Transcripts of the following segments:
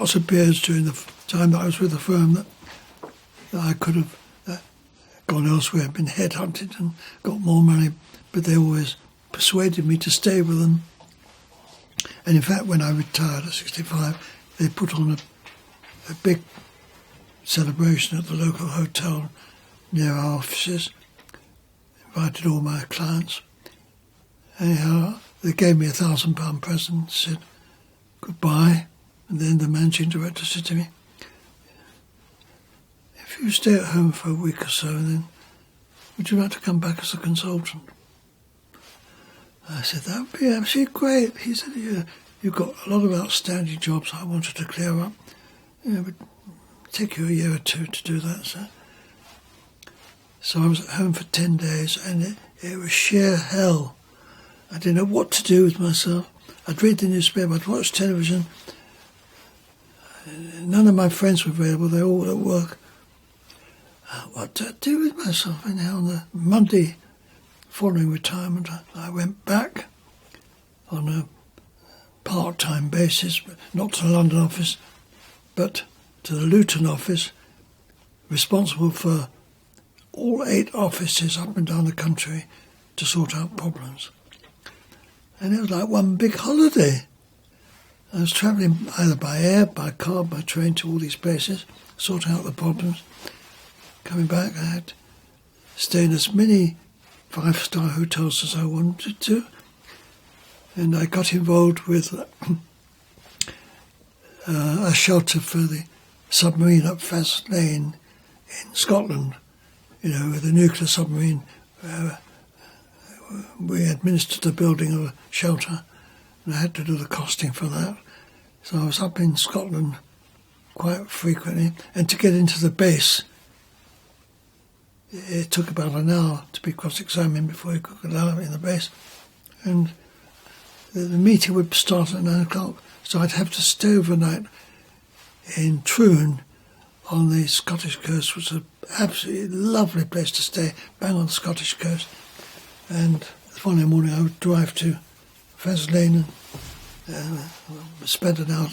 lots of periods during the time that I was with the firm that I could have gone elsewhere, been headhunted and got more money, but they always persuaded me to stay with them. And in fact, when I retired at 65, they put on a big celebration at the local hotel near our offices, invited all my clients. Anyhow, they gave me £1,000 present, said goodbye, and then the managing director said to me, if you stay at home for a week or so, then would you like to come back as a consultant? I said, that would be absolutely great. He said, yeah, you've got a lot of outstanding jobs I wanted to clear up. It would take you a year or two to do that. So I was at home for 10 days, and it was sheer hell. I didn't know what to do with myself. I'd read the newspaper, I'd watch television. None of my friends were available, they were all at work. What did I do with myself? Anyhow, on the Monday following retirement, I went back on a part-time basis, not to the London office, but to the Luton office, responsible for all 8 offices up and down the country to sort out problems. And it was like one big holiday. I was travelling either by air, by car, by train to all these places, sorting out the problems. Coming back, I had to stay in as many 5-star hotels as I wanted to. And I got involved with a shelter for the submarine at Faslane in Scotland. You know, with a nuclear submarine, we administered the building of a shelter, and I had to do the costing for that. So I was up in Scotland quite frequently, and to get into the base, it took about an hour to be cross-examined before you could allow me in the base. And the meeting would start at 9 o'clock, so I'd have to stay overnight in Troon on the Scottish coast, which was an absolutely lovely place to stay, bang on the Scottish coast. And the following morning I would drive to Faslane and spend an hour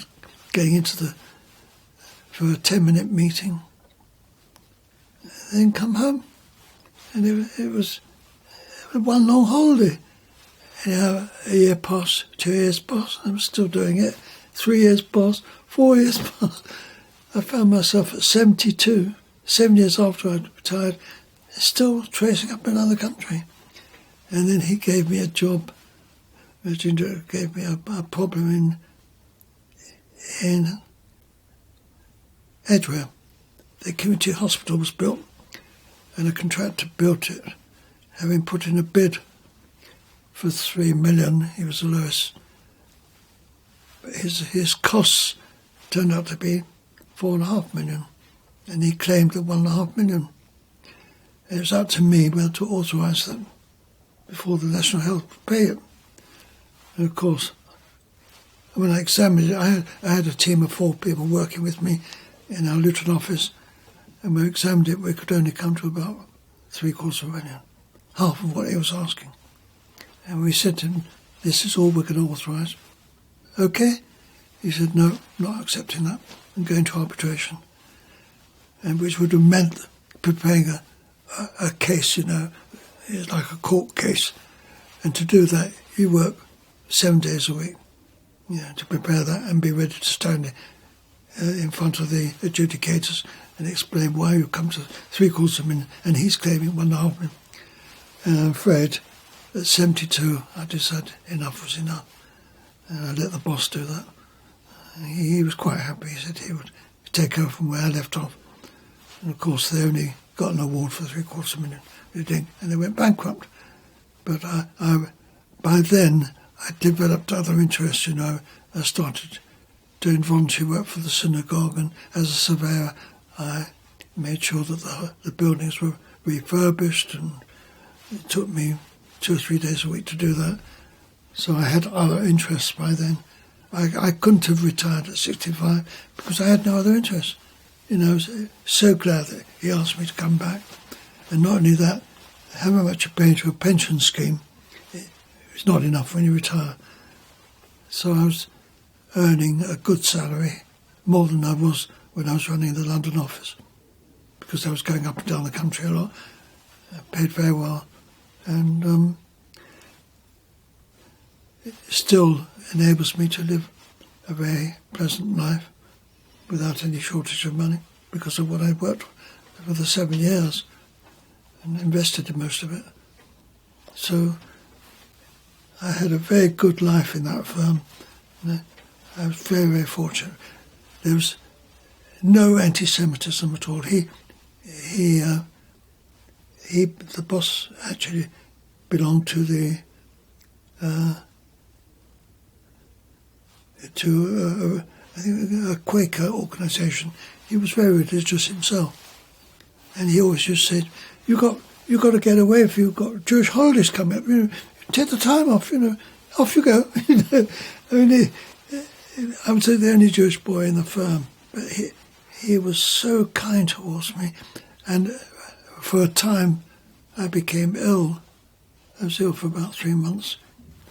getting for a 10-minute meeting, and then come home. And it was one long holiday. Anyhow, a year passed, 2 years passed, I'm still doing it. 3 years passed, 4 years passed. I found myself at 72, 7 years after I'd retired, still tracing up another country. And then he gave me a job. Virginia gave me a problem in Edgware. The community hospital was built, and a contractor built it, having put in a bid for $3 million. He was the lowest. His costs turned out to be $4.5 million, and he claimed the $1.5 million. And it was up to me whether to authorise that before the National Health would pay it. And of course, when I examined it, I had a team of 4 people working with me in our Luton office, and when we examined it, we could only come to about $750,000, half of what he was asking. And we said to him, this is all we're going to authorise. Okay? He said, no, not accepting that, and going to arbitration. And which would have meant preparing a case, you know, it's like a court case. And to do that, you work 7 days a week, you know, to prepare that and be ready to stand in front of the adjudicators and explain why you come to $750,000 and he's claiming $1.5 million. And I'm afraid at 72, I decided enough was enough. And I let the boss do that. He was quite happy. He said he would take over from where I left off. And of course, they only got an award for $750,000. They did, and they went bankrupt. But by then, I developed other interests, you know. I started doing voluntary work for the synagogue, and as a surveyor, I made sure that the buildings were refurbished, and it took me 2 or 3 days a week to do that. So I had other interests by then. I couldn't have retired at 65 because I had no other interests. You know, I was so glad that he asked me to come back. And not only that, however much you pay into a pension scheme, it's not enough when you retire. So I was earning a good salary, more than I was when I was running the London office, because I was going up and down the country a lot. I paid very well, and it still enables me to live a very pleasant life without any shortage of money, because of what I worked for the 7 years and invested in most of it. So I had a very good life in that firm. I was very, very fortunate. There was no anti-Semitism at all. The boss actually belonged to I think a Quaker organisation. He was very religious himself, and he always used to say, "You got to get away if you've got Jewish holidays coming up. Take the time off. Off you go." I mean, I was the only Jewish boy in the firm, but he was so kind towards me, and for a time I became ill. I was ill for about 3 months,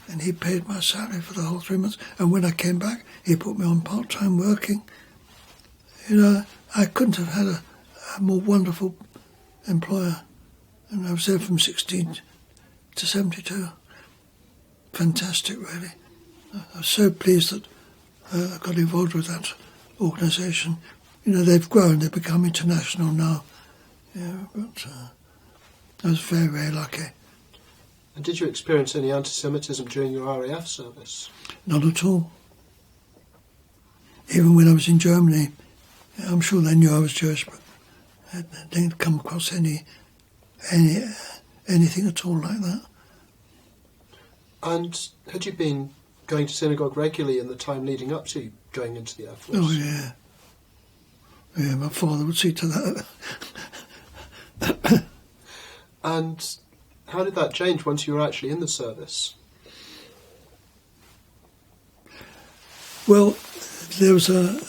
and he paid my salary for the whole 3 months. And when I came back, he put me on part-time working. I couldn't have had a more wonderful employer. And I was there from 16 to 72. Fantastic, really. I was so pleased that I got involved with that organisation. They've grown, they've become international now. But I was very, very lucky. And did you experience any anti-Semitism during your RAF service? Not at all. Even when I was in Germany, I'm sure they knew I was Jewish, but I didn't come across anything at all like that. And had you been going to synagogue regularly in the time leading up to going into the Air Force? Oh, yeah. Yeah, my father would see to that. And how did that change once you were actually in the service? Well, there was a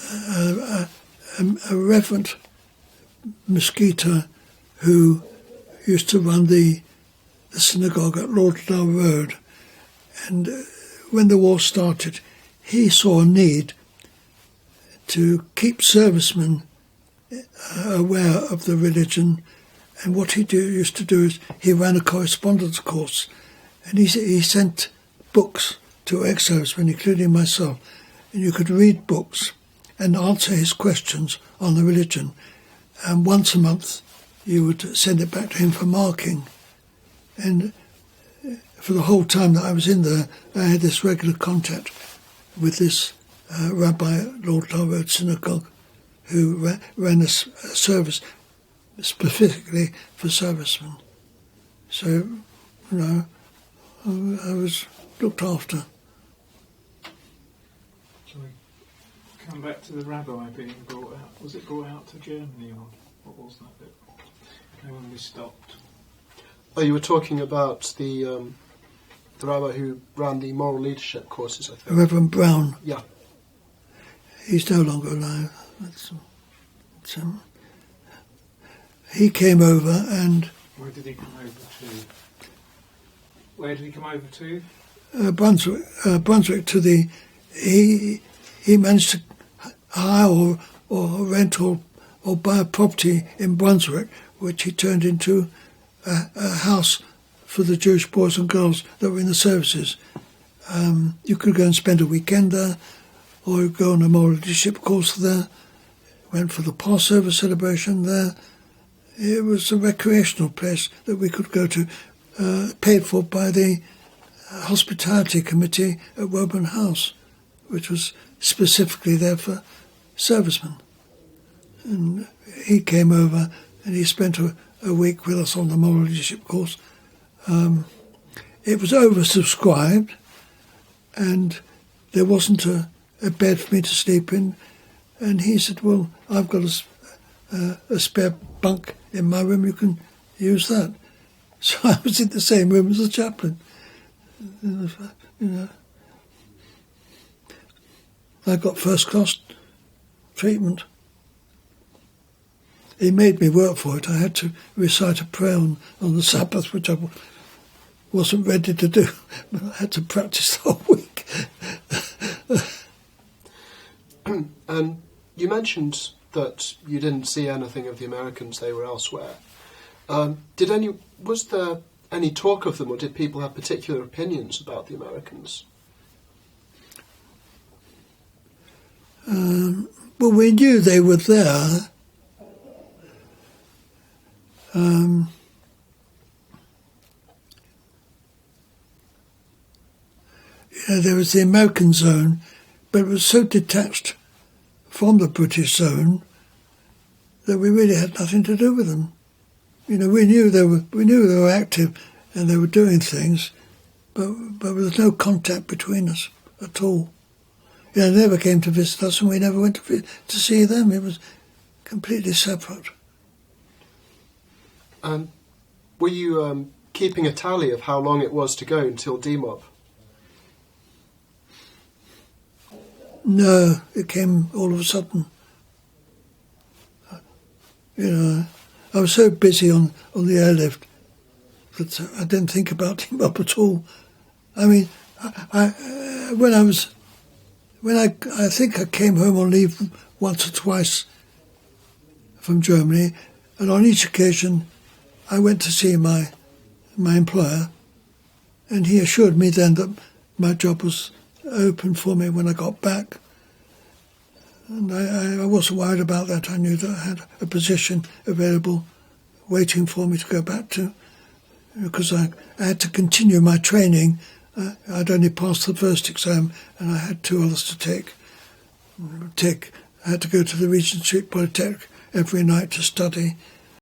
Reverend Mosquito who used to run the synagogue at Lauderdale Road, and when the war started, he saw a need to keep servicemen aware of the religion. And what he used to do is he ran a correspondence course, and he sent books to ex-servicemen, including myself, and you could read books and answer his questions on the religion. And once a month you would send it back to him for marking. And for the whole time that I was in there, I had this regular contact with this rabbi at Lauderdale Road Synagogue who ran a service specifically for servicemen. So, I was looked after. Shall we come back to the rabbi being brought out? Was it brought out to Germany, or what was that bit? When we stopped. Oh, you were talking about the rabbi who ran the moral leadership courses, I think. Reverend Brown. Yeah. He's no longer alive. He came over and... Where did he come over to? Brunswick to the... He managed to hire or rent or buy a property in Brunswick, which he turned into a house for the Jewish boys and girls that were in the services. You could go and spend a weekend there, or go on a moral leadership course there, went for the Passover celebration there. It was a recreational place that we could go to, paid for by the hospitality committee at Woburn House, which was specifically there for servicemen. And he came over and he spent a week with us on the moral leadership course. It was oversubscribed, and there wasn't a bed for me to sleep in. And he said, "Well, I've got a spare bunk in my room, you can use that." So I was in the same room as the chaplain. I got first-class treatment. He made me work for it. I had to recite a prayer on the Sabbath, which I wasn't ready to do, but I had to practice the whole week. And You mentioned that you didn't see anything of the Americans; they were elsewhere. Was there any talk of them, or did people have particular opinions about the Americans? Well, we knew they were there. There was the American zone, but it was so detached from the British zone that we really had nothing to do with them. We knew they were active and they were doing things, but there was no contact between us at all. They never came to visit us, and we never went to see them. It was completely separate. Were you keeping a tally of how long it was to go until demob? No, it came all of a sudden. I was so busy on the airlift that I didn't think about demob at all. I mean, I think I came home on leave once or twice from Germany, and on each occasion I went to see my employer, and he assured me then that my job was open for me when I got back. And I wasn't worried about that. I knew that I had a position available waiting for me to go back to, because I had to continue my training. I'd only passed the first exam and I had 2 others to take. I had to go to the Regent Street Polytechnic every night to study,